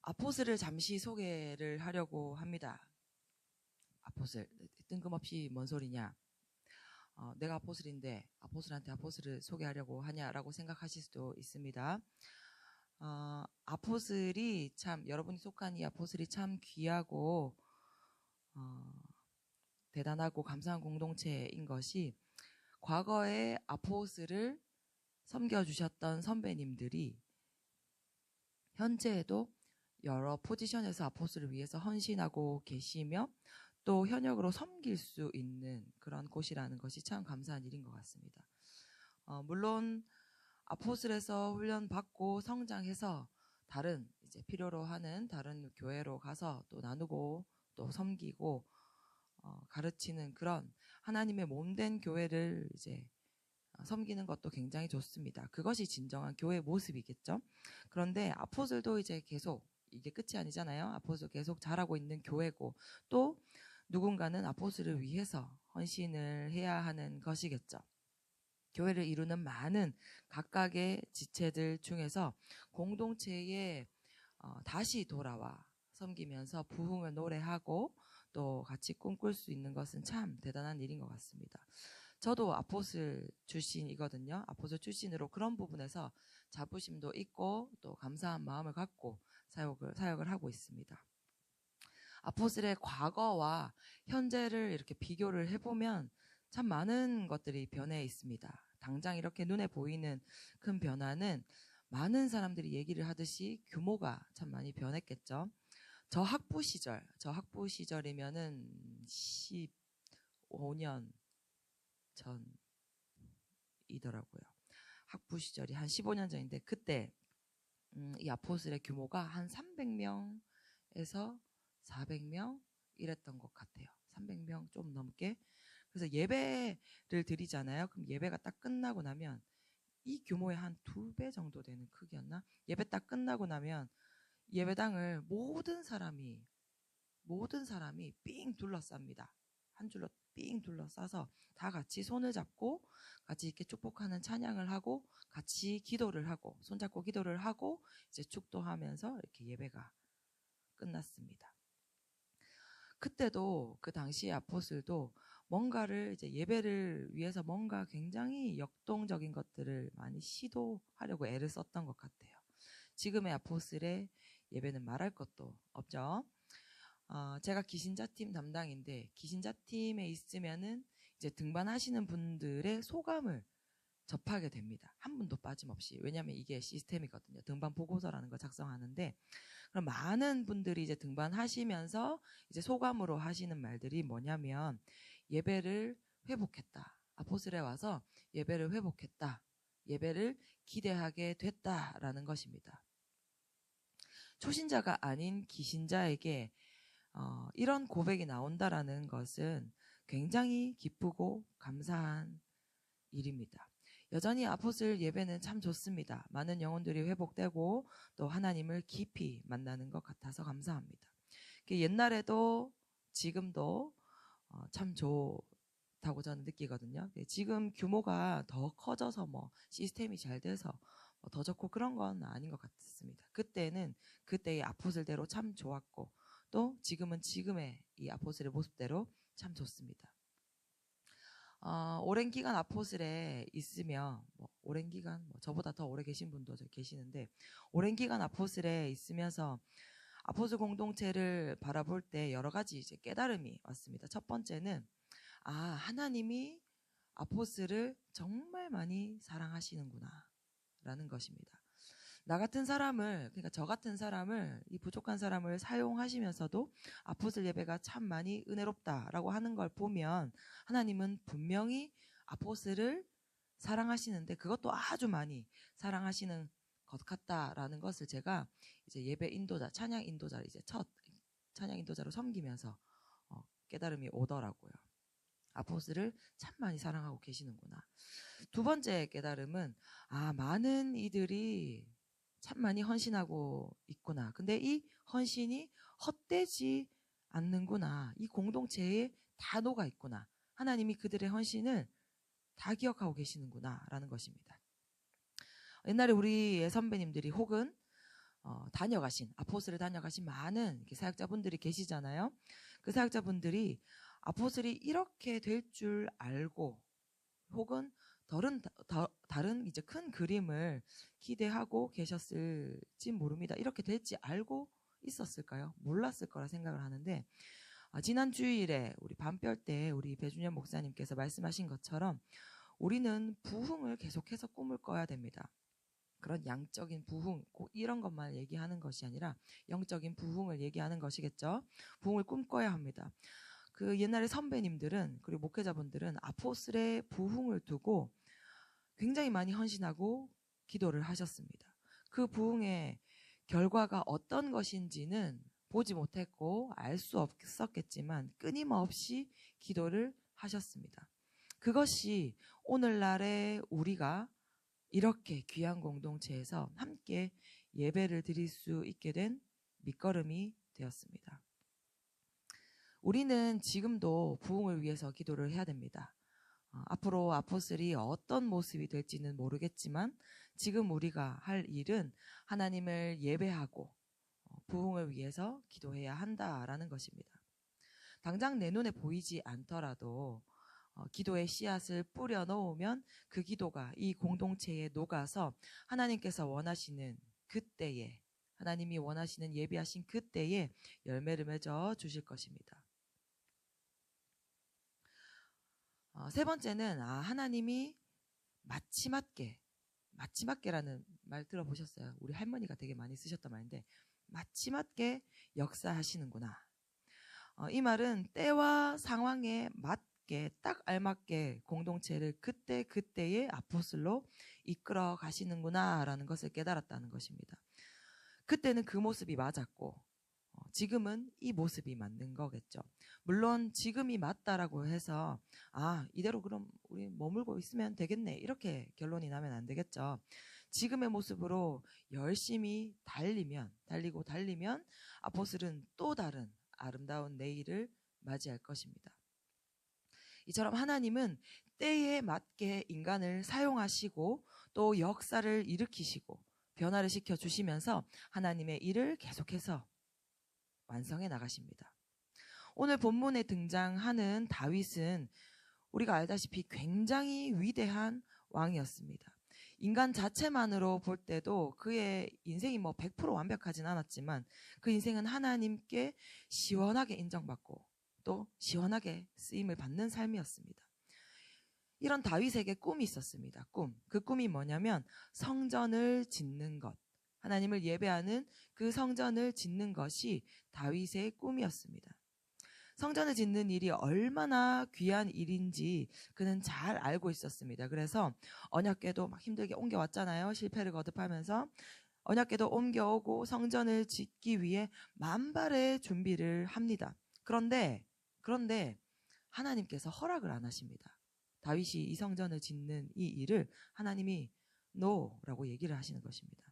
아포스를 잠시 소개를 하려고 합니다. 아포슬, 뜬금없이 뭔 소리냐? 내가 아포슬인데 아포슬한테 아포슬을 소개하려고 하냐라고 생각하실 수도 있습니다. 아포슬이 참, 여러분이 속한 이 아포슬이 참 귀하고 대단하고 감사한 공동체인 것이, 과거에 아포슬을 섬겨주셨던 선배님들이 현재에도 여러 포지션에서 아포스를 위해서 헌신하고 계시며 또 현역으로 섬길 수 있는 그런 곳이라는 것이 참 감사한 일인 것 같습니다. 물론 아포슬에서 훈련받고 성장해서 다른 이제 필요로 하는 다른 교회로 가서 또 나누고 또 섬기고 가르치는 그런 하나님의 몸된 교회를 이제 섬기는 것도 굉장히 좋습니다. 그것이 진정한 교회의 모습이겠죠. 그런데 아포슬도 이제 계속, 이게 끝이 아니잖아요. 아포슬 계속 자라고 있는 교회고, 또 누군가는 아포슬을 위해서 헌신을 해야 하는 것이겠죠. 교회를 이루는 많은 각각의 지체들 중에서 공동체에 다시 돌아와 섬기면서 부흥을 노래하고 또 같이 꿈꿀 수 있는 것은 참 대단한 일인 것 같습니다. 저도 아포슬 출신이거든요. 아포슬 출신으로 그런 부분에서 자부심도 있고 또 감사한 마음을 갖고 사역을 하고 있습니다. 아포슬의 과거와 현재를 이렇게 비교를 해보면 참 많은 것들이 변해 있습니다. 당장 이렇게 눈에 보이는 큰 변화는 많은 사람들이 얘기를 하듯이 규모가 참 많이 변했겠죠. 저 학부 시절이면은 15년 전이더라고요. 학부 시절이 한 15년 전인데, 그때 이 아포슬의 규모가 한 300명에서 400명 이랬던 것 같아요. 300명 좀 넘게. 그래서 예배를 드리잖아요. 그럼 예배가 딱 끝나고 나면 이 규모의 한 2배 정도 되는 크기였나? 예배 딱 끝나고 나면 예배당을 모든 사람이 삥 둘러쌉니다. 한 줄로 삥 둘러싸서 다 같이 손을 잡고 같이 이렇게 축복하는 찬양을 하고 같이 기도를 하고 손잡고 기도를 하고 이제 축도하면서 이렇게 예배가 끝났습니다. 그때도 그 당시의 아포슬도 뭔가를 이제 예배를 위해서 뭔가 굉장히 역동적인 것들을 많이 시도하려고 애를 썼던 것 같아요. 지금의 아포슬의 예배는 말할 것도 없죠. 제가 기신자팀 담당인데, 기신자팀에 있으면은 이제 등반하시는 분들의 소감을 접하게 됩니다. 한 분도 빠짐없이. 왜냐하면 이게 시스템이거든요. 등반 보고서라는 걸 작성하는데, 그럼 많은 분들이 이제 등반하시면서 이제 소감으로 하시는 말들이 뭐냐면, 예배를 회복했다. 아포슬에 와서 예배를 회복했다. 예배를 기대하게 됐다라는 것입니다. 초신자가 아닌 기신자에게 이런 고백이 나온다라는 것은 굉장히 기쁘고 감사한 일입니다. 여전히 아포슬 예배는 참 좋습니다. 많은 영혼들이 회복되고 또 하나님을 깊이 만나는 것 같아서 감사합니다. 옛날에도 지금도 참 좋다고 저는 느끼거든요. 지금 규모가 더 커져서 뭐 시스템이 잘 돼서 더 좋고 그런 건 아닌 것 같습니다. 그때는 그때의 아포슬대로 참 좋았고, 또 지금은 지금의 이 아포슬의 모습대로 참 좋습니다. 오랜 기간 아포슬에 있으며, 오랜 기간, 저보다 더 오래 계신 분도 계시는데, 오랜 기간 아포슬에 있으면서 아포슬 공동체를 바라볼 때 여러 가지 이제 깨달음이 왔습니다. 첫 번째는, 하나님이 아포슬을 정말 많이 사랑하시는구나 라는 것입니다. 나 같은 사람을, 그러니까 저 같은 사람을, 이 부족한 사람을 사용하시면서도 아포슬 예배가 참 많이 은혜롭다라고 하는 걸 보면 하나님은 분명히 아포슬을 사랑하시는데 그것도 아주 많이 사랑하시는 것 같다라는 것을 제가 이제 예배 인도자, 찬양 인도자, 이제 첫 찬양 인도자로 섬기면서 깨달음이 오더라고요. 아포슬을 참 많이 사랑하고 계시는구나. 두 번째 깨달음은, 많은 이들이 참 많이 헌신하고 있구나. 근데 이 헌신이 헛되지 않는구나. 이 공동체에 다 녹아 있구나. 하나님이 그들의 헌신을 다 기억하고 계시는구나 라는 것입니다. 옛날에 우리의 선배님들이 혹은 아포스를 다녀가신 많은 사역자분들이 계시잖아요. 그 사역자분들이 아포스이 이렇게 될 줄 알고 혹은 다른 이제 큰 그림을 기대하고 계셨을지 모릅니다. 이렇게 될지 알고 있었을까요? 몰랐을 거라 생각을 하는데 지난 주일에 우리 밤별 때 우리 배준현 목사님께서 말씀하신 것처럼 우리는 부흥을 계속해서 꿈을 꿔야 됩니다. 그런 양적인 부흥, 꼭 이런 것만 얘기하는 것이 아니라 영적인 부흥을 얘기하는 것이겠죠. 부흥을 꿈꿔야 합니다. 그 옛날에 선배님들은 그리고 목회자분들은 아포스의 부흥을 두고 굉장히 많이 헌신하고 기도를 하셨습니다. 그 부흥의 결과가 어떤 것인지는 보지 못했고 알 수 없었겠지만 끊임없이 기도를 하셨습니다. 그것이 오늘날의 우리가 이렇게 귀한 공동체에서 함께 예배를 드릴 수 있게 된 밑거름이 되었습니다. 우리는 지금도 부흥을 위해서 기도를 해야 됩니다. 앞으로 아포스리 어떤 모습이 될지는 모르겠지만 지금 우리가 할 일은 하나님을 예배하고 부흥을 위해서 기도해야 한다라는 것입니다. 당장 내 눈에 보이지 않더라도 기도의 씨앗을 뿌려 놓으면 그 기도가 이 공동체에 녹아서 하나님께서 원하시는 그때에, 하나님이 원하시는 예비하신 그때에 열매를 맺어 주실 것입니다. 세 번째는 하나님이 마치맞게라는 말 들어보셨어요? 우리 할머니가 되게 많이 쓰셨단 말인데 마치맞게 역사하시는구나. 이 말은 때와 상황에 맞게 딱 알맞게 공동체를 그때의 아포슬로 이끌어 가시는구나 라는 것을 깨달았다는 것입니다. 그때는 그 모습이 맞았고 지금은 이 모습이 맞는 거겠죠. 물론 지금이 맞다라고 해서 이대로 그럼 우리 머물고 있으면 되겠네 이렇게 결론이 나면 안 되겠죠. 지금의 모습으로 열심히 달리고 달리면 아포슬은 또 다른 아름다운 내일을 맞이할 것입니다. 이처럼 하나님은 때에 맞게 인간을 사용하시고 또 역사를 일으키시고 변화를 시켜주시면서 하나님의 일을 계속해서 완성해 나가십니다. 오늘 본문에 등장하는 다윗은 우리가 알다시피 굉장히 위대한 왕이었습니다. 인간 자체만으로 볼 때도 그의 인생이 100% 완벽하진 않았지만 그 인생은 하나님께 시원하게 인정받고 또 시원하게 쓰임을 받는 삶이었습니다. 이런 다윗에게 꿈이 있었습니다. 그 꿈이 뭐냐면 성전을 짓는 것, 하나님을 예배하는 그 성전을 짓는 것이 다윗의 꿈이었습니다. 성전을 짓는 일이 얼마나 귀한 일인지 그는 잘 알고 있었습니다. 그래서 언약궤도 막 힘들게 옮겨왔잖아요. 실패를 거듭하면서 언약궤도 옮겨오고 성전을 짓기 위해 만발의 준비를 합니다. 그런데 하나님께서 허락을 안 하십니다. 다윗이 이 성전을 짓는 이 일을 하나님이 NO라고 얘기를 하시는 것입니다.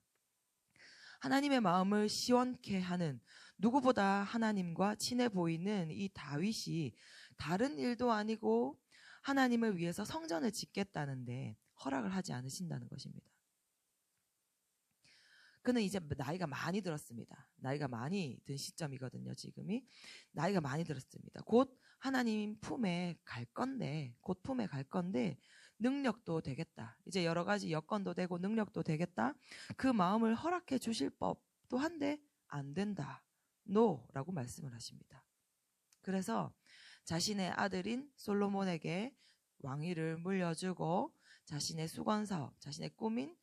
하나님의 마음을 시원케 하는 누구보다 하나님과 친해 보이는 이 다윗이 다른 일도 아니고 하나님을 위해서 성전을 짓겠다는데 허락을 하지 않으신다는 것입니다. 그는 이제 나이가 많이 들었습니다. 나이가 많이 든 시점이거든요. 지금이 나이가 많이 들었습니다. 곧 하나님 품에 갈 건데 능력도 되겠다. 이제 여러 가지 여건도 되고 능력도 되겠다. 그 마음을 허락해 주실 법도 한데 안 된다. NO라고 말씀을 하십니다. 그래서 자신의 아들인 솔로몬에게 왕위를 물려주고 자신의 수건사업, 자신의 꿈인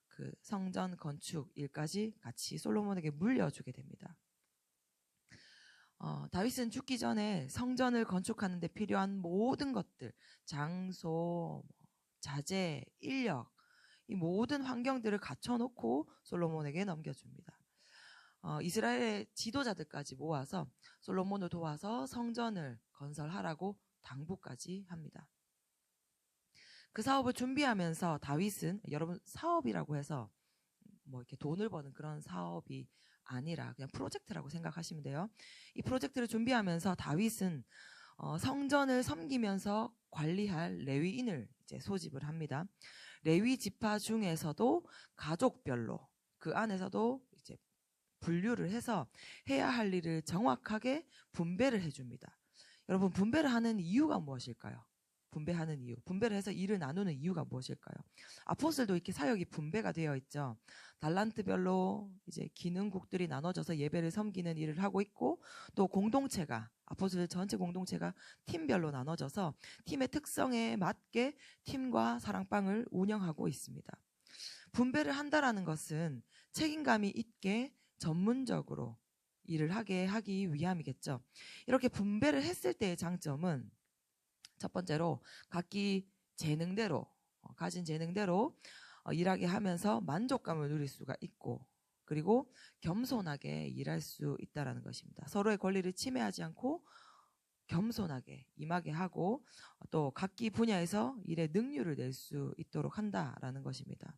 그 성전 건축 일까지 같이 솔로몬에게 물려주게 됩니다. 다윗은 죽기 전에 성전을 건축하는 데 필요한 모든 것들, 장소, 자재, 인력, 이 모든 환경들을 갖춰놓고 솔로몬에게 넘겨줍니다. 이스라엘의 지도자들까지 모아서 솔로몬을 도와서 성전을 건설하라고 당부까지 합니다. 그 사업을 준비하면서 다윗은 여러분 사업이라고 해서 이렇게 돈을 버는 그런 사업이 아니라 그냥 프로젝트라고 생각하시면 돼요. 이 프로젝트를 준비하면서 다윗은 성전을 섬기면서 관리할 레위인을 이제 소집을 합니다. 레위 지파 중에서도 가족별로 그 안에서도 이제 분류를 해서 해야 할 일을 정확하게 분배를 해줍니다. 여러분, 분배를 하는 이유가 무엇일까요? 분배하는 이유, 분배를 해서 일을 나누는 이유가 무엇일까요? 아포스들도 이렇게 사역이 분배가 되어 있죠. 달란트별로 이제 기능국들이 나눠져서 예배를 섬기는 일을 하고 있고, 또 공동체가, 아포스들 전체 공동체가 팀별로 나눠져서 팀의 특성에 맞게 팀과 사랑방을 운영하고 있습니다. 분배를 한다라는 것은 책임감이 있게 전문적으로 일을 하기 위함이겠죠. 이렇게 분배를 했을 때의 장점은 첫 번째로 각기 재능대로 가진 재능대로 일하게 하면서 만족감을 누릴 수가 있고, 그리고 겸손하게 일할 수 있다는 것입니다. 서로의 권리를 침해하지 않고 겸손하게 임하게 하고, 또 각기 분야에서 일의 능률을 낼 수 있도록 한다라는 것입니다.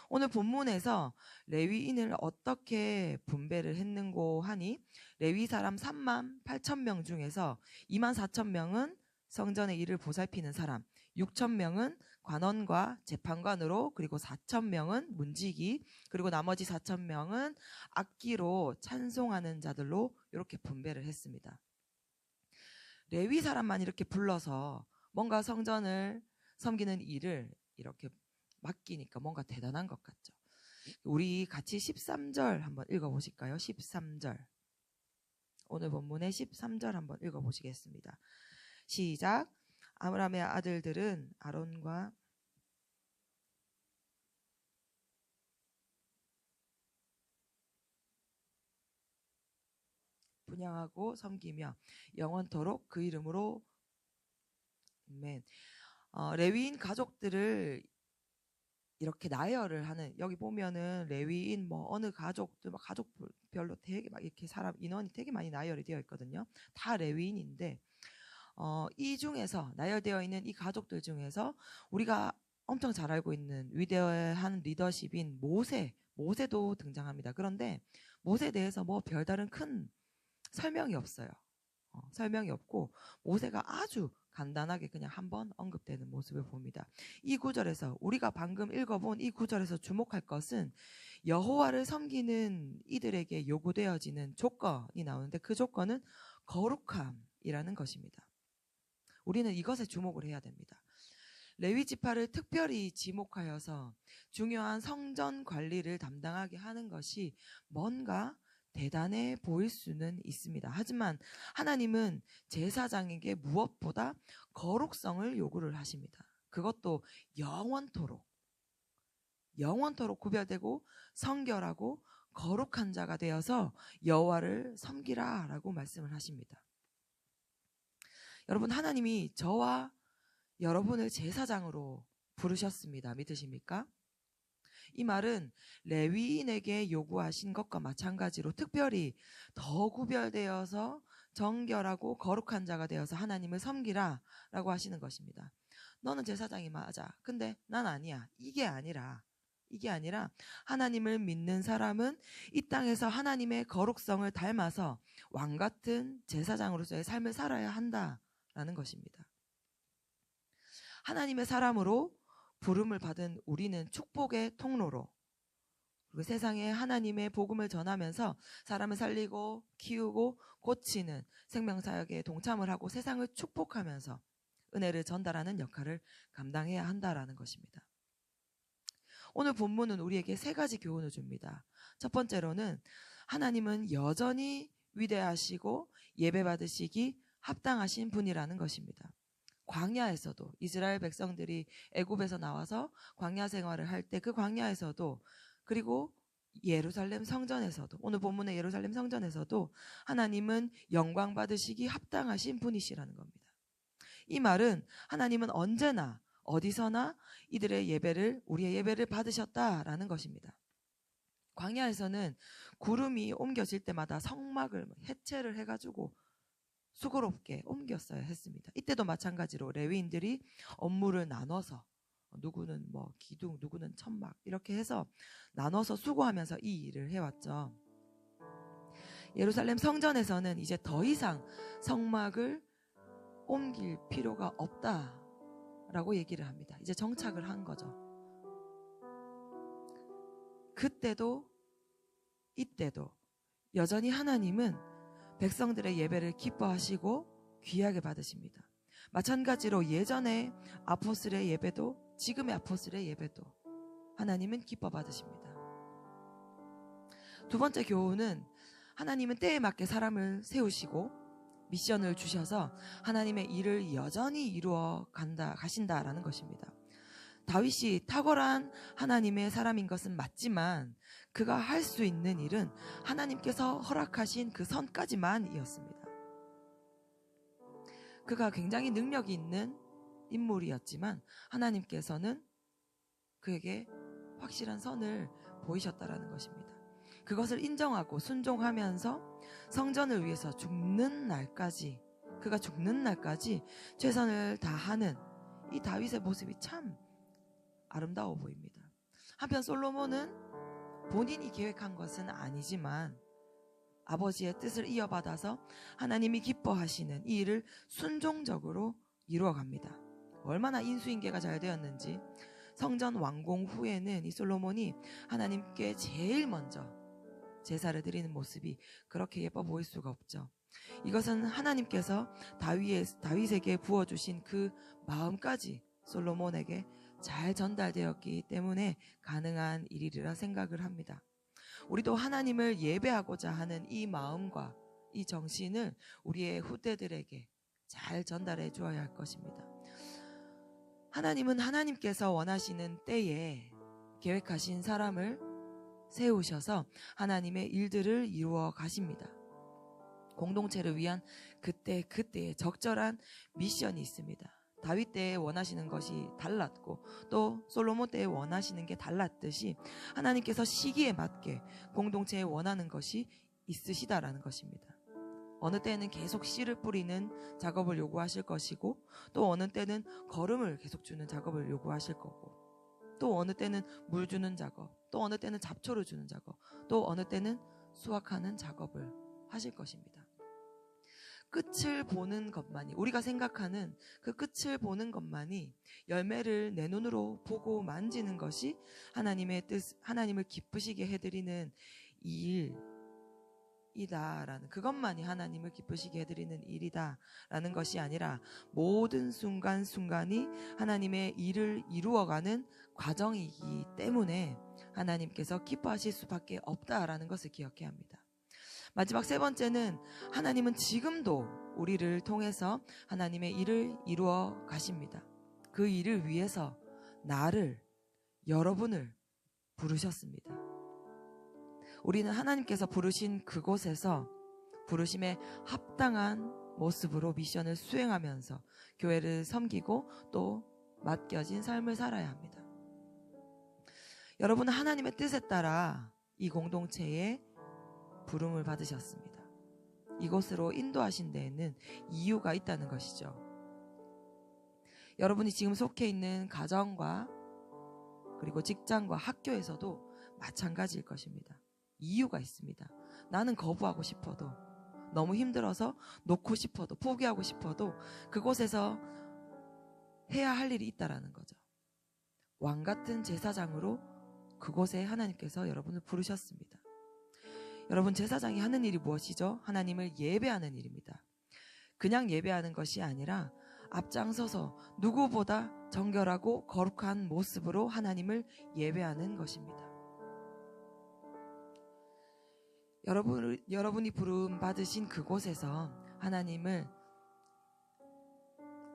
오늘 본문에서 레위인을 어떻게 분배를 했는고 하니, 레위 사람 3만 8천 명 중에서 2만 4천 명은 성전의 일을 보살피는 사람, 6천 명은 관원과 재판관으로, 그리고 4천 명은 문지기, 그리고 나머지 4천 명은 악기로 찬송하는 자들로 이렇게 분배를 했습니다. 레위 사람만 이렇게 불러서 뭔가 성전을 섬기는 일을 이렇게 맡기니까 뭔가 대단한 것 같죠. 우리 같이 13절 한번 읽어보실까요? 13절. 오늘 본문의 13절 한번 읽어보시겠습니다. 시작. 아므람의 아들들은 아론과 분양하고 섬기며 영원토록 그 이름으로 아멘. 레위인 가족들을 이렇게 나열을 하는, 여기 보면은 레위인 뭐 어느 가족들 막 가족별로 되게 막 이렇게 사람 인원이 되게 많이 나열이 되어 있거든요. 다 레위인인데 이 중에서 나열되어 있는 이 가족들 중에서 우리가 엄청 잘 알고 있는 위대한 리더십인 모세도 등장합니다. 그런데 모세에 대해서 뭐 별다른 큰 설명이 없어요. 설명이 없고 모세가 아주 간단하게 그냥 한번 언급되는 모습을 봅니다. 이 구절에서, 우리가 방금 읽어본 이 구절에서 주목할 것은 여호와를 섬기는 이들에게 요구되어지는 조건이 나오는데, 그 조건은 거룩함이라는 것입니다. 우리는 이것에 주목을 해야 됩니다. 레위 지파를 특별히 지목하여서 중요한 성전 관리를 담당하게 하는 것이 뭔가 대단해 보일 수는 있습니다. 하지만 하나님은 제사장에게 무엇보다 거룩성을 요구를 하십니다. 그것도 영원토록 구별되고 성결하고 거룩한 자가 되어서 여호와를 섬기라 라고 말씀을 하십니다. 여러분, 하나님이 저와 여러분을 제사장으로 부르셨습니다. 믿으십니까? 이 말은 레위인에게 요구하신 것과 마찬가지로 특별히 더 구별되어서 정결하고 거룩한 자가 되어서 하나님을 섬기라 라고 하시는 것입니다. 너는 제사장이 맞아. 근데 난 아니야. 이게 아니라 하나님을 믿는 사람은 이 땅에서 하나님의 거룩성을 닮아서 왕같은 제사장으로서의 삶을 살아야 한다라는 것입니다. 하나님의 사람으로 부름을 받은 우리는 축복의 통로로, 그리고 세상에 하나님의 복음을 전하면서 사람을 살리고 키우고 고치는 생명사역에 동참을 하고 세상을 축복하면서 은혜를 전달하는 역할을 감당해야 한다라는 것입니다. 오늘 본문은 우리에게 세 가지 교훈을 줍니다. 첫 번째로는 하나님은 여전히 위대하시고 예배받으시기 합당하신 분이라는 것입니다. 광야에서도 이스라엘 백성들이 애굽에서 나와서 광야 생활을 할 때 그 광야에서도, 그리고 예루살렘 성전에서도, 오늘 본문의 예루살렘 성전에서도 하나님은 영광 받으시기 합당하신 분이시라는 겁니다. 이 말은 하나님은 언제나 어디서나 우리의 예배를 받으셨다라는 것입니다. 광야에서는 구름이 옮겨질 때마다 성막을 해체를 해가지고 수고롭게 옮겼어야 했습니다. 이때도 마찬가지로 레위인들이 업무를 나눠서, 누구는 뭐 기둥, 누구는 천막, 이렇게 해서 나눠서 수고하면서 이 일을 해왔죠. 예루살렘 성전에서는 이제 더 이상 성막을 옮길 필요가 없다라고 얘기를 합니다. 이제 정착을 한 거죠. 그때도 이때도 여전히 하나님은 백성들의 예배를 기뻐하시고 귀하게 받으십니다. 마찬가지로 예전에 아포스의 예배도 지금의 아포스의 예배도 하나님은 기뻐 받으십니다. 두 번째 교훈은 하나님은 때에 맞게 사람을 세우시고 미션을 주셔서 하나님의 일을 여전히 이루어 가신다라는 것입니다. 다윗이 탁월한 하나님의 사람인 것은 맞지만 그가 할 수 있는 일은 하나님께서 허락하신 그 선까지만이었습니다. 그가 굉장히 능력이 있는 인물이었지만 하나님께서는 그에게 확실한 선을 보이셨다라는 것입니다. 그것을 인정하고 순종하면서 성전을 위해서 그가 죽는 날까지 최선을 다하는 이 다윗의 모습이 참 아름다워 보입니다. 한편 솔로몬은 본인이 계획한 것은 아니지만 아버지의 뜻을 이어받아서 하나님이 기뻐하시는 이 일을 순종적으로 이루어갑니다. 얼마나 인수인계가 잘 되었는지 성전 완공 후에는 이 솔로몬이 하나님께 제일 먼저 제사를 드리는 모습이 그렇게 예뻐 보일 수가 없죠. 이것은 하나님께서 다윗에게 부어주신 그 마음까지 솔로몬에게 잘 전달되었기 때문에 가능한 일이라 생각을 합니다. 우리도 하나님을 예배하고자 하는 이 마음과 이 정신을 우리의 후대들에게 잘 전달해 주어야 할 것입니다. 하나님은 하나님께서 원하시는 때에 계획하신 사람을 세우셔서 하나님의 일들을 이루어 가십니다. 공동체를 위한 그때의 적절한 미션이 있습니다. 다윗 때에 원하시는 것이 달랐고 또 솔로몬 때에 원하시는 게 달랐듯이 하나님께서 시기에 맞게 공동체에 원하는 것이 있으시다라는 것입니다. 어느 때는 계속 씨를 뿌리는 작업을 요구하실 것이고 또 어느 때는 거름을 계속 주는 작업을 요구하실 거고 또 어느 때는 물 주는 작업, 또 어느 때는 잡초를 주는 작업, 또 어느 때는 수확하는 작업을 하실 것입니다. 끝을 보는 것만이, 우리가 생각하는 그 끝을 보는 것만이 열매를 내 눈으로 보고 만지는 것이 하나님의 뜻, 하나님을 기쁘시게 해드리는 일이다라는, 그것만이 하나님을 기쁘시게 해드리는 일이다라는 것이 아니라 모든 순간순간이 하나님의 일을 이루어가는 과정이기 때문에 하나님께서 기뻐하실 수밖에 없다라는 것을 기억해야 합니다. 마지막 세 번째는 하나님은 지금도 우리를 통해서 하나님의 일을 이루어 가십니다. 그 일을 위해서 나를, 여러분을 부르셨습니다. 우리는 하나님께서 부르신 그곳에서 부르심에 합당한 모습으로 미션을 수행하면서 교회를 섬기고 또 맡겨진 삶을 살아야 합니다. 여러분은 하나님의 뜻에 따라 이 공동체에 부름을 받으셨습니다. 이곳으로 인도하신 데에는 이유가 있다는 것이죠. 여러분이 지금 속해 있는 가정과 그리고 직장과 학교에서도 마찬가지일 것입니다. 이유가 있습니다. 나는 거부하고 싶어도, 너무 힘들어서 놓고 싶어도, 포기하고 싶어도 그곳에서 해야 할 일이 있다라는 거죠. 왕같은 제사장으로 그곳에 하나님께서 여러분을 부르셨습니다. 여러분, 제사장이 하는 일이 무엇이죠? 하나님을 예배하는 일입니다. 그냥 예배하는 것이 아니라 앞장서서 누구보다 정결하고 거룩한 모습으로 하나님을 예배하는 것입니다. 여러분이 부름 받으신 그곳에서 하나님을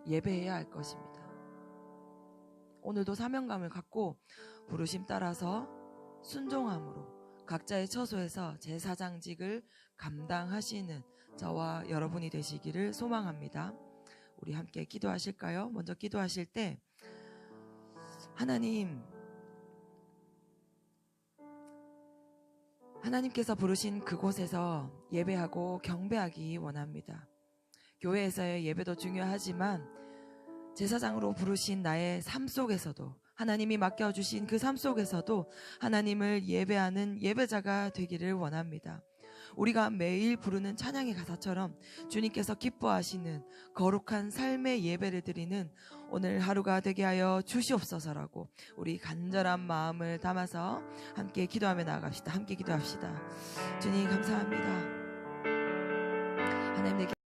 예배해야 할 것입니다. 오늘도 사명감을 갖고 부르심 따라서 순종함으로 각자의 처소에서 제사장직을 감당하시는 저와 여러분이 되시기를 소망합니다. 우리 함께 기도하실까요? 먼저 기도하실 때 하나님께서 부르신 그곳에서 예배하고 경배하기 원합니다. 교회에서의 예배도 중요하지만 제사장으로 부르신 나의 삶 속에서도, 하나님이 맡겨주신 그 삶 속에서도 하나님을 예배하는 예배자가 되기를 원합니다. 우리가 매일 부르는 찬양의 가사처럼 주님께서 기뻐하시는 거룩한 삶의 예배를 드리는 오늘 하루가 되게 하여 주시옵소서라고 우리 간절한 마음을 담아서 함께 기도하며 나아갑시다. 함께 기도합시다. 주님 감사합니다. 하나님 내게